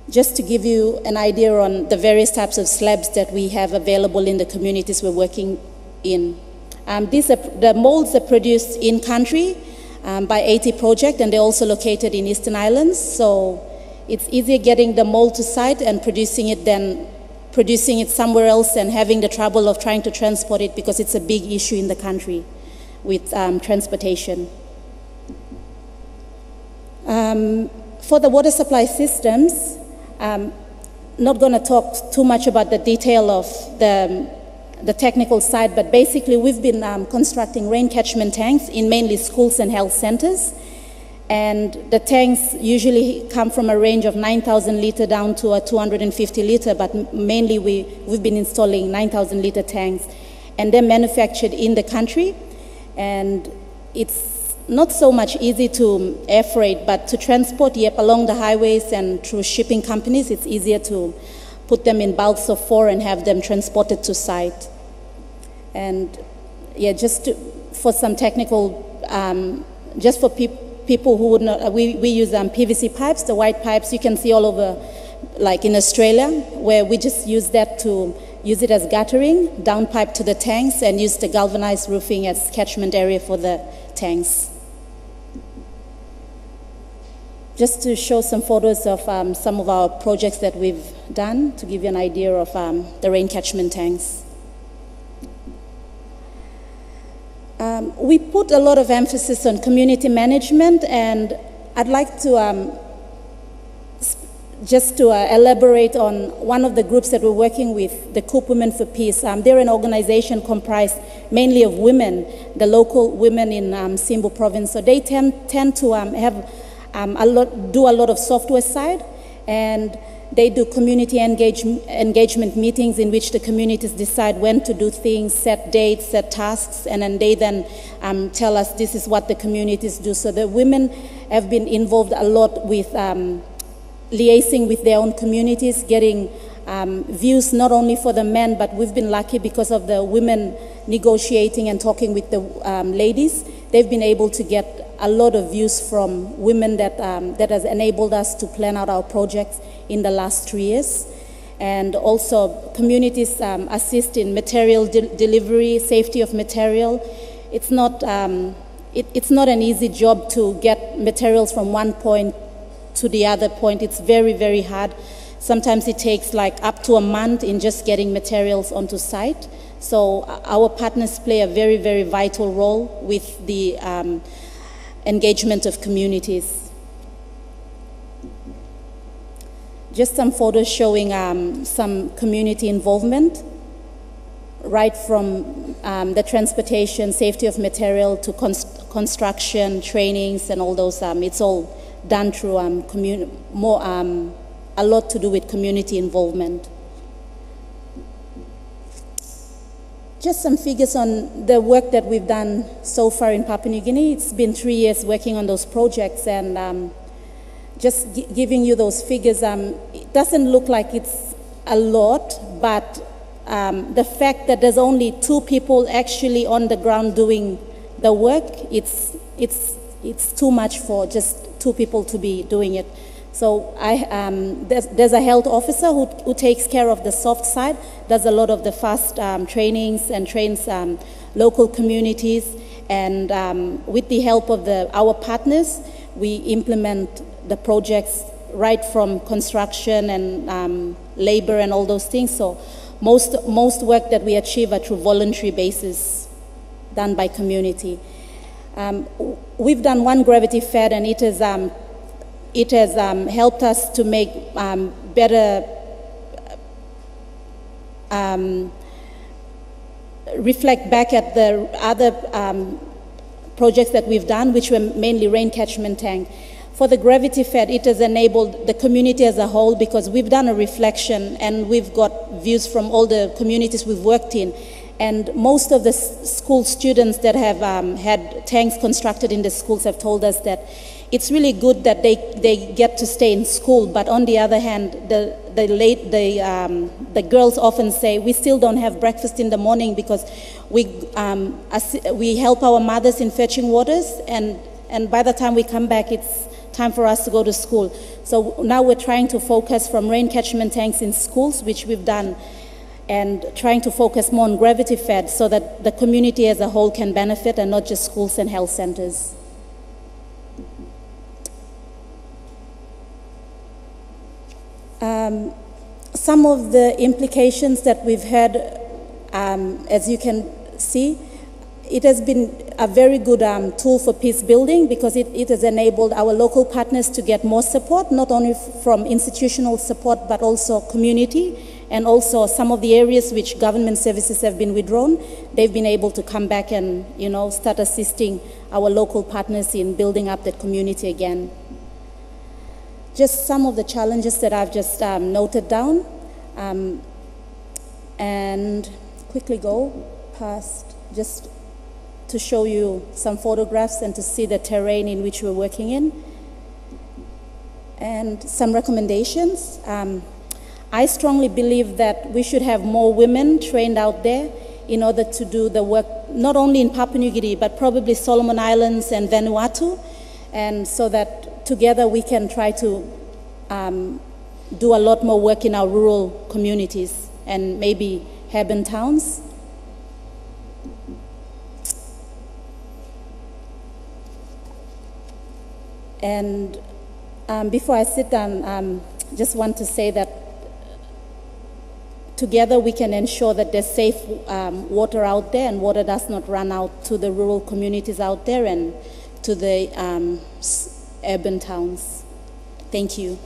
Just to give you an idea on the various types of slabs that we have available in the communities we're working in. The molds are produced in country by AT Project, and they're also located in Eastern Islands. So it's easier getting the mold to site and producing it than producing it somewhere else and having the trouble of trying to transport it, because it's a big issue in the country with transportation. For the water supply systems, not going to talk too much about the detail of the technical side, but basically we've been constructing rain catchment tanks in mainly schools and health centers. And the tanks usually come from a range of 9,000 liter down to a 250 liter, but mainly we've been installing 9,000 liter tanks. And they're manufactured in the country. And it's not so much easy to air freight, but to transport, yep, along the highways and through shipping companies, it's easier to put them in bulks of 4 and have them transported to site. And yeah, for some technical, just for people who would not, we use PVC pipes, the white pipes you can see all over, like in Australia, where we just use that to use it as guttering, downpipe to the tanks, and use the galvanized roofing as catchment area for the tanks. Just to show some photos of some of our projects that we've done, to give you an idea of the rain catchment tanks. We put a lot of emphasis on community management, and I'd like to just to elaborate on one of the groups that we're working with, the Coop Women for Peace. They're an organization comprised mainly of women, the local women in Simbu province. So they tend to have do a lot of software side, and they do community engagement meetings in which the communities decide when to do things, set dates, set tasks, and then they tell us this is what the communities do. So the women have been involved a lot with liaising with their own communities, getting views not only for the men, but we've been lucky because of the women negotiating and talking with the ladies. They've been able to get a lot of views from women that has enabled us to plan out our projects in the last 3 years. And also communities assist in material delivery, safety of material. It's not an easy job to get materials from one point to the other point. It's very, very hard. Sometimes it takes like up to a month in just getting materials onto site. So our partners play a very, very vital role with the engagement of communities. Just some photos showing some community involvement, right from the transportation, safety of material to construction, trainings, and all those. It's all done through a lot to do with community involvement. Just some figures on the work that we've done so far in Papua New Guinea. It's been 3 years working on those projects, and just giving you those figures, it doesn't look like it's a lot, but the fact that there's only 2 people actually on the ground doing the work, it's too much for just 2 people to be doing it. So there's a health officer who takes care of the soft side, does a lot of the fast trainings and trains local communities. And with the help of our partners, we implement the projects right from construction and labor and all those things. So most work that we achieve are through voluntary basis, done by community. We've done one gravity fed, and it has helped us to make better, reflect back at the other projects that we've done, which were mainly rain catchment tank. For the gravity fed, it has enabled the community as a whole, because we've done a reflection and we've got views from all the communities we've worked in. And most of the school students that have had tanks constructed in the schools have told us that it's really good that they get to stay in school, but on the other hand, the girls often say, we still don't have breakfast in the morning because we help our mothers in fetching waters, and by the time we come back, it's time for us to go to school. So now we're trying to focus from rain catchment tanks in schools, which we've done, and trying to focus more on gravity fed so that the community as a whole can benefit and not just schools and health centers. Some of the implications that we've had, as you can see, it has been a very good tool for peace building because it has enabled our local partners to get more support, not only from institutional support, but also community, and also some of the areas which government services have been withdrawn, they've been able to come back and, start assisting our local partners in building up that community again. Just some of the challenges that I've just noted down, and quickly go past just to show you some photographs and to see the terrain in which we're working in. And some recommendations. I strongly believe that we should have more women trained out there in order to do the work, not only in Papua New Guinea, but probably Solomon Islands and Vanuatu, and so that together we can try to do a lot more work in our rural communities and maybe urban towns. And before I sit down, just want to say that together we can ensure that there's safe water out there and water does not run out to the rural communities out there and to the urban towns. Thank you.